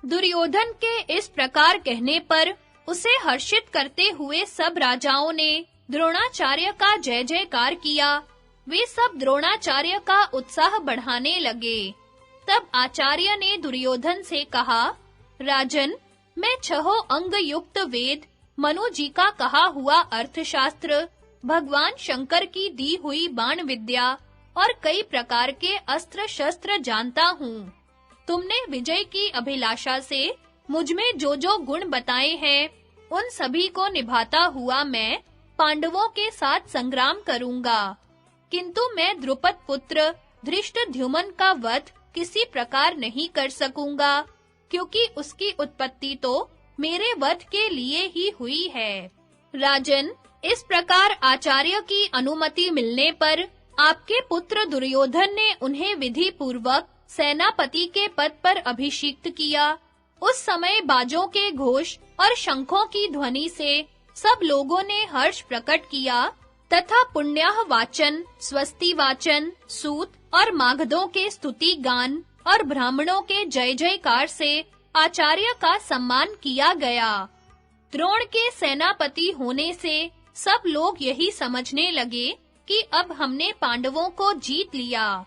दुर्योधन के इस प्रकार कहने पर उसे हर्षित करते हुए सब राजाओं ने द्रोणाचार्य का जय जयकार किया। वे सब द्रोणाचार्य का उत्साह बढ़ाने लगे। तब आचार्य ने दुर्योधन से कहा, राजन, मैं 6 अंग युक्त वेद, मनु जी का कहा हुआ अर्थशास्त्र, भगवान शंकर की दी हुई बाण विद्या और कई प्रकार के अस्त्र शस्त्र जानता हूँ। तुमने विजय की अभिलाषा से मुझ में जो गुण बताए हैं, उन सभी को निभाता हुआ मैं पांडवों के साथ संग्राम करूंगा। किंतु मैं द्रुपद पुत्र धृष्टद्युम्न का वध किसी प्रकार नहीं कर सकूंगा, क्योंकि उसकी उत्पत्ति तो मेरे वध के लिए ही हुई है। राजन, इस प्रकार आचार्य की अनुमति मिलने पर आपके पुत्र दुर्योधन ने उन्हें विधि पूर्वक सेनापति के पद पर अभिषिक्त किया। उस समय बाजों के घोष और शंखों की ध्वनि से सब लोगों ने हर्ष प्रकट किया तथा पुण्याह वाचन, स्वस्ति वाचन, सूत और मागधों के स्तुति गान और ब्राह्मणों के जय जयकार से आचार्य का सम्मान किया गया। द्रोण के सेनापति होने से सब लोग यही समझने लगे कि अब हमने पांडवों को जीत लिया।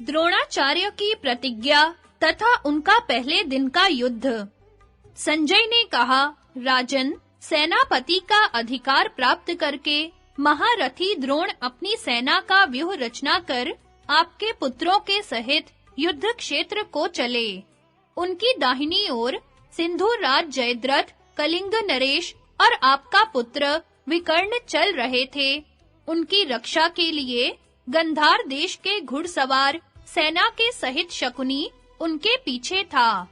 द्रोणाचार्य की प्रतिज्ञा तथा उनका पहले दिन का युद्ध। संजय ने कहा, राजन, सेनापति का अधिकार प्राप्त करके महारथी द्रोण अपनी सेना का व्यूह रचना कर आपके पुत्रों के सहित युद्ध क्षेत्र को चले। उनकी दाहिनी ओर सिंधु राज जयद्रथ, कलिंग नरेश और आपका पुत्र विकर्ण चल रहे थे। उनकी रक्षा के लिए गंधार देश के घुड़सवार सेना के सहित शकुनी उनके पीछे था।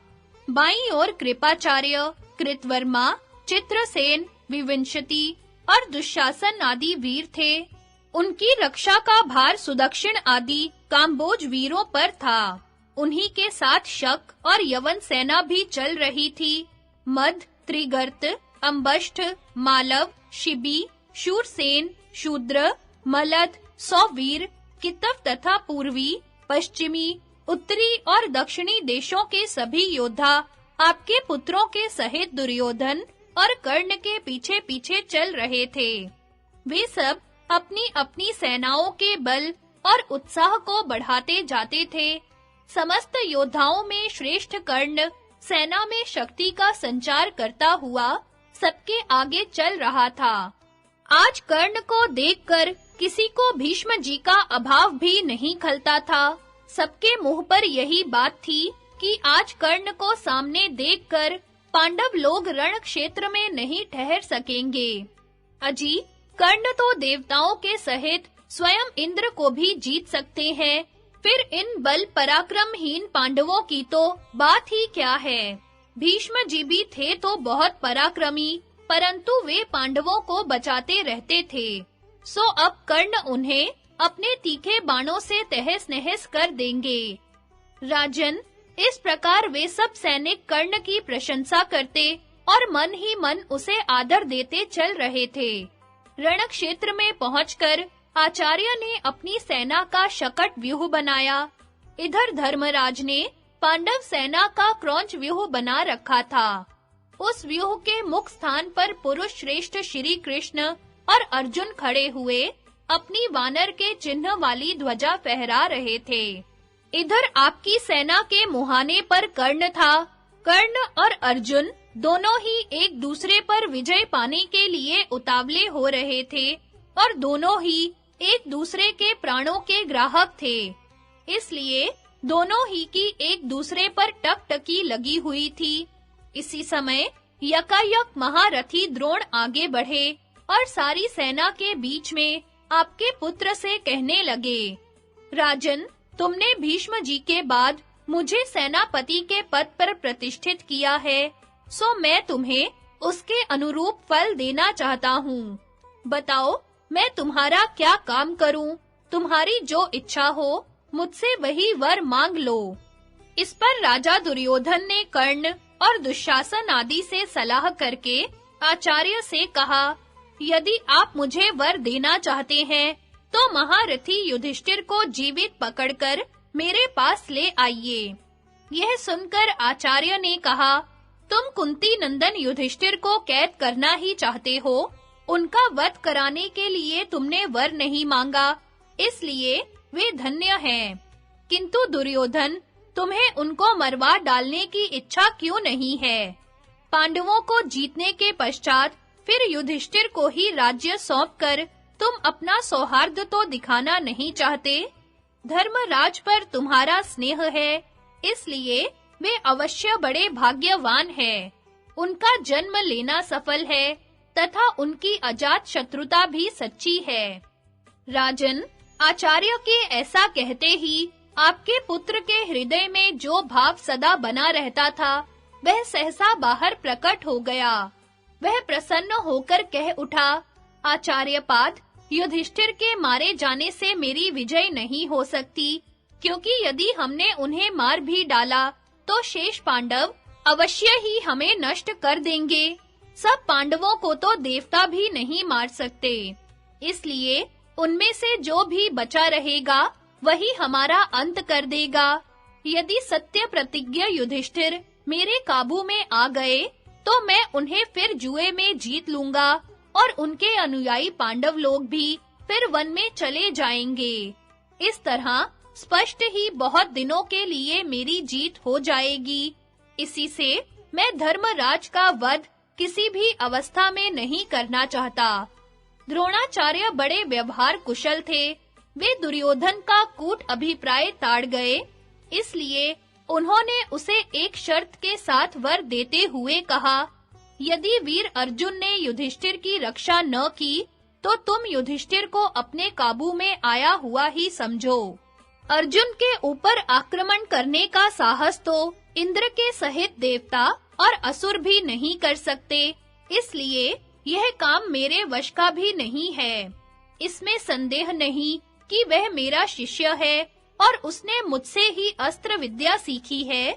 बाईं ओर कृपाचार्य, कृतवर्मा, चित्रसेन, विविंशति और दुशासन आदि वीर थे। उनकी रक्षा का भार सुदक्षिण आदि काम्बोज वीरों पर था। उन्हीं के साथ शक और यवन सेना भी चल रही थी। मद, त्रिगर्त, अंबष्ठ, मालव, शिबी, शूरसेन, शूद्र, मलद, 100 वीर, कितव तथा पूर्वी, पश्चिमी, उत्तरी और दक्षिणी देशों के सभी योद्धा आपके पुत्रों के सहित दुर्योधन और कर्ण के पीछे-पीछे चल रहे थे। वे सब अपनी-अपनी सेनाओं के बल और उत्साह को बढ़ाते जाते थे। समस्त योद्धाओं में श्रेष्ठ कर्ण सेना में शक्ति का संचार करता हुआ सबके आगे चल रहा था। आज कर्ण को देखकर किसी को भीष्म जी का अभाव भी नहीं खलता था। सबके मुंह पर यही बात थी कि आज कर्ण को सामने देखकर पांडव लोग रण क्षेत्र में नहीं ठहर सकेंगे। अजी, कर्ण तो देवताओं के सहित स्वयं इंद्र को भी जीत सकते हैं। फिर इन बल पराक्रमहीन पांडवों की तो बात ही क्या है। भीष्म जी भी थे तो बहुत पराक्रमी, परंतु वे पांडवों को बचाते रहते थे। सो अब कर्ण उन्हें अपने तीखे बाणों से तहस-नहस कर देंगे। राजन, इस प्रकार वे सब सैनिक कर्ण की प्रशंसा करते और मन ही मन उसे आदर देते चल रहे थे। रण क्षेत्र में पहुंचकर आचार्य ने अपनी सेना का शकट व्यूह बनाया। इधर धर्मराज ने पांडव सेना का क्रौंच व्यूह बना रखा था। उस व्यूह के मुख स्थान पर पुरुष श्रेष्ठ श्री कृष्ण और अर्जुन खड़े हुए अपनी वानर के चिन्ह वाली ध्वजा फहरा रहे थे। इधर आपकी सेना के मुहाने पर कर्ण था। कर्ण और अर्जुन दोनों ही एक दूसरे पर विजय पाने के लिए उतावले हो रहे थे और दोनों ही एक दूसरे के प्राणों के ग्राहक थे। इसलिए दोनों ही की एक दूसरे पर टकटकी लगी हुई थी। इसी समय यकायक महारथी द्रोण आगे बढ़े और सारी सेना के बीच में आपके पुत्र से कहने लगे, राजन, तुमने भीष्म जी के बाद मुझे सेनापति के पद पर प्रतिष्ठित किया है, सो मैं तुम्हें उसके अनुरूप फल देना चाहता हूँ। बताओ, मैं तुम्हारा क्या काम करूं? तुम्हारी जो इच्छा हो, मुझसे वही वर मांग लो। इस पर राजा दुर्योधन ने कर्ण और दुशासन आदि से सलाह करके आचार्य से कहा, यदि आप मुझे वर देना चाहते हैं, तो महारथी युधिष्ठिर को जीवित पकड़कर मेरे पास ले आइए। यह सुनकर आचार्य ने कहा, तुम कुंती नंदन युधिष्ठिर को कैद करना ही चाहते हो। उनका वध कराने के लिए तुमने वर नहीं मांगा, इसलिए वे धन्य हैं। किंतु दुर्योधन, तुम्हें उनको मरवा डालने की इच्छा क्यों नहीं है? पांडवों को जीतने के पश्चात फिर युधिष्ठिर को ही राज्य सौंपकर तुम अपना सौहार्द तो दिखाना नहीं चाहते? धर्मराज पर तुम्हारा स्नेह है, इसलिए वे अवश्य बड़े भाग्यवान हैं। उनका जन्म लेना सफल है तथा उनकी अजात शत्रुता भी सच्ची है। राजन, आचार्य के ऐसा कहते ही आपके पुत्र के हृदय में जो भाव सदा बना रहता था, वह सहसा बाहर प्रकट हो गया। वह प्रसन्न होकर कह उठा, आचार्यपाद, युधिष्ठिर के मारे जाने से मेरी विजय नहीं हो सकती, क्योंकि यदि हमने उन्हें मार भी डाला तो शेष पांडव अवश्य ही हमें नष्ट कर देंगे। सब पांडवों को तो देवता भी नहीं मार सकते, इसलिए उनमें से जो भी बचा रहेगा वही हमारा अंत कर देगा। यदि सत्य प्रतिज्ञ युधिष्ठिर मेरे काबू में आ गए तो मैं उन्हें फिर जुए में जीत लूंगा और उनके अनुयायी पांडव लोग भी फिर वन में चले जाएंगे। इस तरह स्पष्ट ही बहुत दिनों के लिए मेरी जीत हो जाएगी। इसी से मैं धर्मराज का वध किसी भी अवस्था में नहीं करना चाहता। द्रोणाचार्य बड़े व्यवहार कुशल थे। वे दुर्योधन का कूट अभिप्राय ताड़ गए, इसलिए उन्होंने उसे एक शर्त के साथ वर देते हुए कहा, यदि वीर अर्जुन ने युधिष्ठिर की रक्षा न की, तो तुम युधिष्ठिर को अपने काबू में आया हुआ ही समझो। अर्जुन के ऊपर आक्रमण करने का साहस तो इंद्र के सहित देवता और असुर भी नहीं कर सकते, इसलिए यह काम मेरे वश का भी नहीं है। इसमें संदेह नहीं कि वह मेरा शिष्य है और उसने मुझसे ही अस्त्र विद्या सीखी है,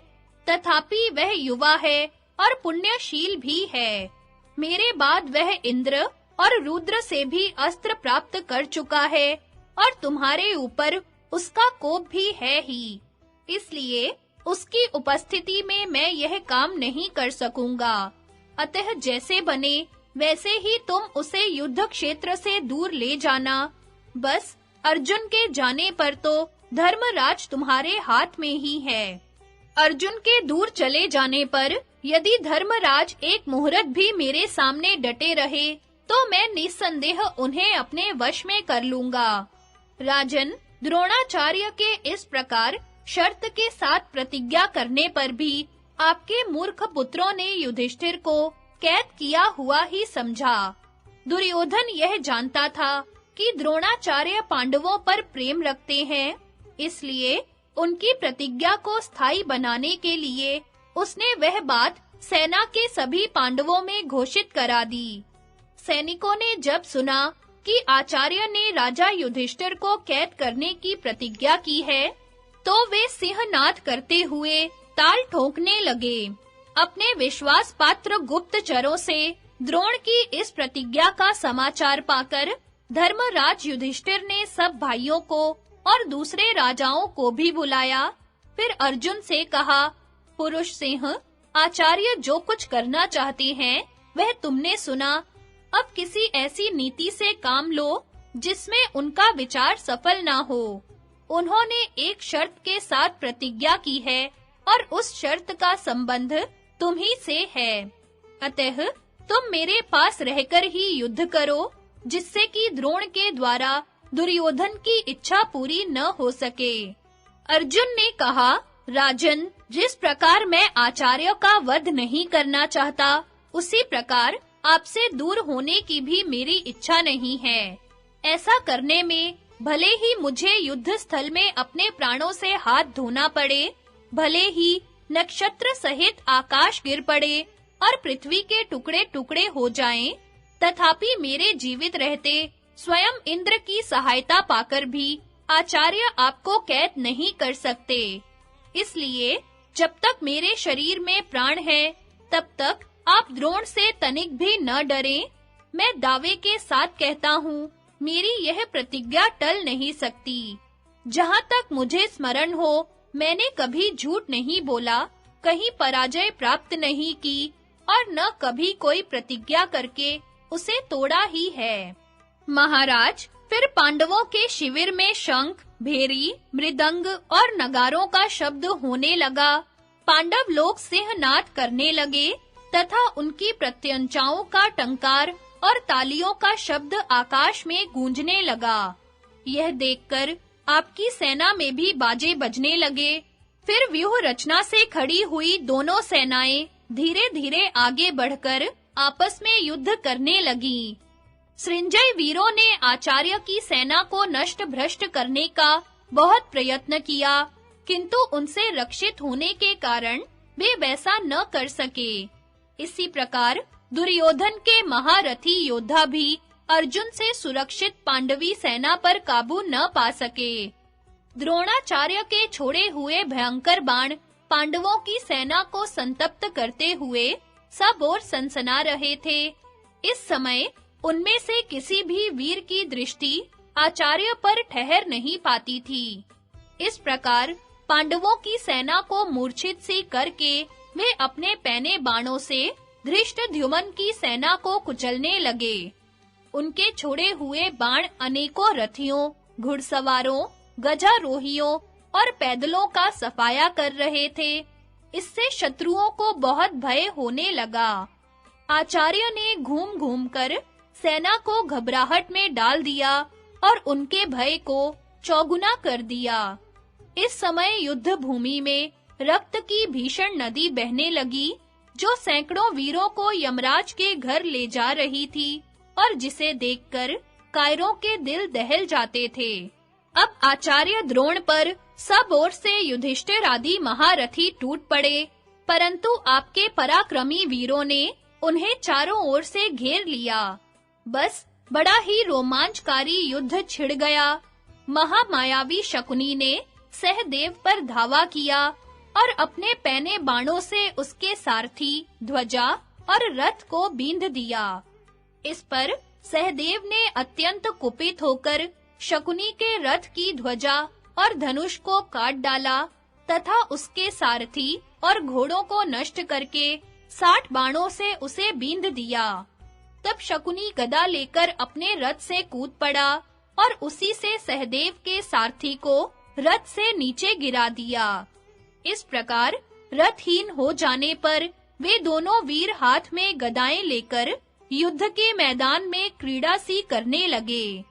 तथापि वह युवा है और पुण्यशील भी है। मेरे बाद वह इंद्र और रुद्र से भी अस्त्र प्राप्त कर चुका है और तुम्हारे ऊपर उसका कोप भी है ही, इसलिए उसकी उपस्थिति में मैं यह काम नहीं कर सकूंगा। अतः जैसे बने वैसे ही तुम उसे युद्ध क्षेत्र से दूर ले जाना। बस अर्जुन के जाने पर तो धर्मराज तुम्हारे हाथ में ही है। अर्जुन के दूर चले जाने पर यदि धर्मराज एक मुहूर्त भी मेरे सामने डटे रहे, तो मैं निस्संदेह उन्हें अपने वश में कर लूंगा। राजन, द्रोणाचार्य के इस प्रकार शर्त के साथ प्रतिज्ञा करने पर भी आपके मूर्ख पुत्रों ने युधिष्ठिर को कैद किया हुआ ही समझा। दुर्योधन यह जानता था कि द्रोणाचार्य पांडवों पर प्रेम रखते हैं, इसलिए उनकी प्रतिज्ञा को स्थायी बनाने के लिए उसने वह बात सेना के सभी पांडवों में घोषित करा दी। सैनिकों ने जब सुना कि आचार्य ने राजा युधिष्ठिर को कैद करने की प्रतिज्ञा की है, तो वे सिंहनाद करते हुए ताल ठोकने लगे। अपने विश्वास पात्र गुप्तचरों से द्रोण की इस प्रतिज्ञा का समाचार पाकर धर्मराज युधिष्ठिर ने सब भाइयों को और दूसरे राजाओं को भी बुलाया। फिर अर्जुन से कहा, पुरुष सिंह, आचार्य जो कुछ करना चाहते हैं वह तुमने सुना। अब किसी ऐसी नीति से काम लो जिसमें उनका विचार सफल ना हो। उन्होंने एक शर्त के साथ प्रतिज्ञा की है और उस शर्त का संबंध तुम ही से है। अतः तुम मेरे पास रहकर ही युद्ध करो, जिससे कि द्रोण के द्वारा दुर्योधन की इच्छा पूरी न हो सके। अर्जुन ने कहा, राजन, जिस प्रकार मैं आचार्य का वध नहीं करना चाहता, उसी प्रकार आपसे दूर होने की भी मेरी इच्छा नहीं है। ऐसा करने में भले ही मुझे युद्ध स्थल में अपने प्राणों से हाथ धोना पड़े, भले ही नक्षत्र सहित आकाश गिर पड़े और पृथ्वी के टुकड़े-टुकड़े हो जाएं, तथापि मेरे जीवित रहते स्वयं इंद्र की सहायता पाकर भी आचार्य आपको कैद नहीं कर सकते। इसलिए जब तक मेरे शरीर में प्राण है, तब तक आप द्रोण से तनिक भी न डरें। मैं दावे के साथ कहता हूँ, मेरी यह प्रतिज्ञा टल नहीं सकती। जहाँ तक मुझे स्मरण हो, मैंने कभी झूठ नहीं बोला, कहीं पराजय प्राप्त नहीं की और न कभी कोई प्रतिज्ञा करके उसे तोड़ा ही है। महाराज, फिर पांडवों के शिविर में शंख, भेरी, मृदंग और नगारों का शब्द होने लगा। पांडव लोग सिंहनाद करने लगे तथा उनकी प्रत्यंचाओं का टंकार और तालियों का शब्द आकाश में गूंजने लगा। यह देखकर आपकी सेना में भी बाजे बजने लगे। फिर व्यूह रचना से खड़ी हुई दोनों सेनाएं धीरे-धीरे आगे बढ़कर आपस में युद्ध करने लगीं। सृंजय वीरों ने आचार्य की सेना को नष्ट भ्रष्ट करने का बहुत प्रयत्न किया, किंतु उनसे रक्षित होने के कारण वे वैसा न कर सके। इसी प्रकार दुर्योधन के महारथी योद्धा भी अर्जुन से सुरक्षित पांडवी सेना पर काबू न पा सके। द्रोणाचार्य के छोड़े हुए भयंकर बाण पांडवों की सेना को संतप्त करते हुए सब ओर सनसना रहे थे। इस समय उनमें से किसी भी वीर की दृष्टि आचार्य पर ठहर नहीं पाती थी। इस प्रकार पांडवों की सेना को मूर्छित सी करके वे अपने पैने बाणों से धृष्टद्युम्न की सेना को कुचलने लगे। उनके छोड़े हुए बाण अनेकों रथियों, घुड़सवारों, गजारोहियों और पैदलों का सफाया कर रहे थे। इससे शत्रुओं को बहुत भय होने लगा। आचार्य ने घूम-घूम कर सेना को घबराहट में डाल दिया और उनके भय को चौगुना कर दिया। इस समय युद्ध भूमि में रक्त की भीषण नदी बहने लगी, जो सैकड़ों वीरों को यमराज के घर ले जा रही थी और जिसे देखकर कायरों के दिल दहल जाते थे। अब आचार्य द्रोण पर सब ओर से युधिष्ठिर आदि महारथी टूट पड़े, परंतु आपके पराक्रमी वीरों ने उन्हें चारों ओर से घेर लिया। बस बड़ा ही रोमांचकारी युद्ध छिड़ गया। महामायावी शकुनी ने सहदेव पर धावा किया और अपने पैने बाणों से उसके सारथी, ध्वजा और रथ को बींध दिया। इस पर सहदेव ने अत्यंत कुपित होकर शकुनी के रथ की ध्वजा और धनुष को काट डाला तथा उसके सारथी और घोड़ों को नष्ट करके 60 बाणों से उसे बींध दिया। तब शकुनी गदा लेकर अपने रथ से कूद पड़ा और उसी से सहदेव के सारथी को रथ से नीचे गिरा दिया। इस प्रकार रथहीन हो जाने पर वे दोनों वीर हाथ में गदाएं लेकर युद्ध के मैदान में क्रीड़ा सी करने लगे।